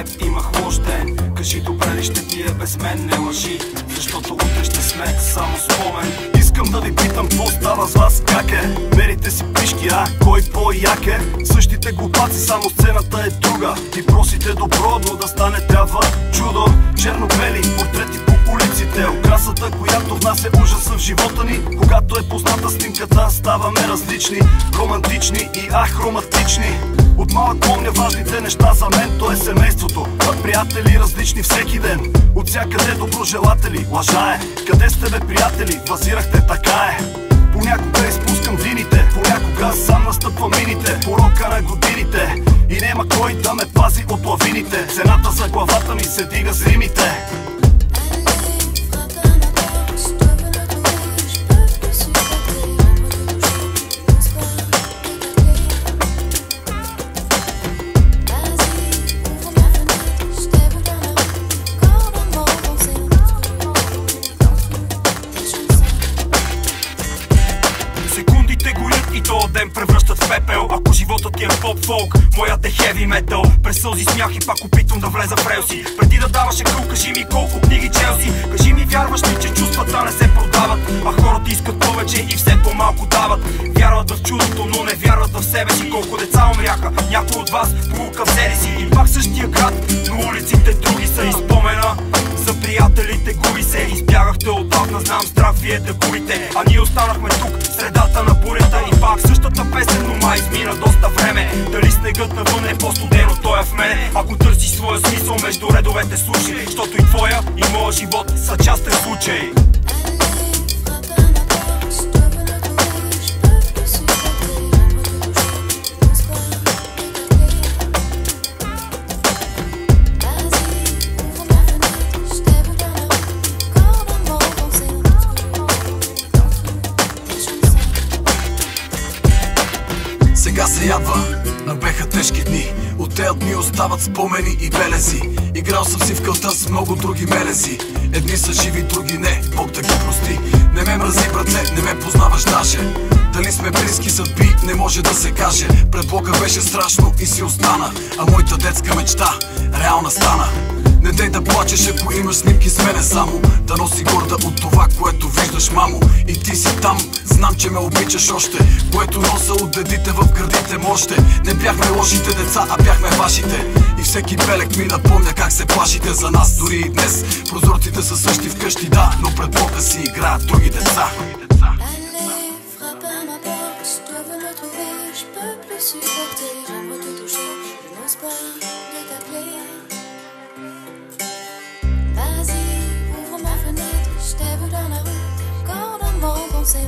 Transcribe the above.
теб имах лош ден. Кажи добре ли ще ти е без мен, не лъжи, защото утре ще сме само спомен. Искам да ви питам, какво става с вас, как е? Мерите си пишки, а кой по-як е? Същите глупаци, само сцената е друга. И просите добро, но да стане трябва чудо. Черно-бели портрети по улиците, украсата, която внася ужаса в живота ни. Когато е позната снимката, ставаме различни, романтични и романтични. От малък помня важните неща за мен, то е семейството. Път приятели различни всеки ден, от всякъде доброжелатели. Лъжа е, къде сте бе приятели? Базирахте, така е. Понякога изпускам дините, понякога сам настъпвам мините. Порока на годините и нема кой да ме пази от лавините. Цената за главата ми се дига с римите. Секундите горят и то ден превръщат в пепел. Ако животът ти е поп-фолк, моят е хеви метал. През сълзи смях и пак опитвам да влеза в релси. Преди да даваш екъл, кажи ми колко книги Челси. Кажи ми, вярваш ли, че чувствата не се продават? А хората искат повече и все по-малко дават. Вярват в чудото, но не вярват в себе си. Колко деца умряха, някой от вас полука взели си. И пак същия град, но улиците други са. И спомена за приятелите губи се. Избягахте отдавна, знам, страх вие да губите. А ние останахме тук, средата на бурята. И пак същата песен, но май измина доста време. Дали снегът навън е по-студено, той е в мене. Ако търсиш своя смисъл между редовете, слушай, защото и твоя и моя живот са частен случай. Сега се ядва, но беха тежки дни. От тези дни остават спомени и белези. Играл съм си в кълта с много други мелези. Едни са живи, други не, Бог да ги прости. Не ме мрази, братле, не ме познаваш даже. Дали сме близки съдби, не може да се каже. Пред Бога беше страшно и си остана. А моята детска мечта реална стана. Не дей да плачеш, ако имаш снимки с мене само. Да носи горда от това, което виждаш, мамо. И ти си там, знам, че ме обичаш още. Което носа от дедите в гърдите моще. Не бяхме лошите деца, а бяхме вашите. И всеки белек ми напомня как се плашите за нас. Дори и днес прозорците са същи вкъщи, да, но пред Бога си играят други деца. Vas-y, ouvre ma fenêtre, je t'ai vu dans la rue, t'es encore dans mon conseil.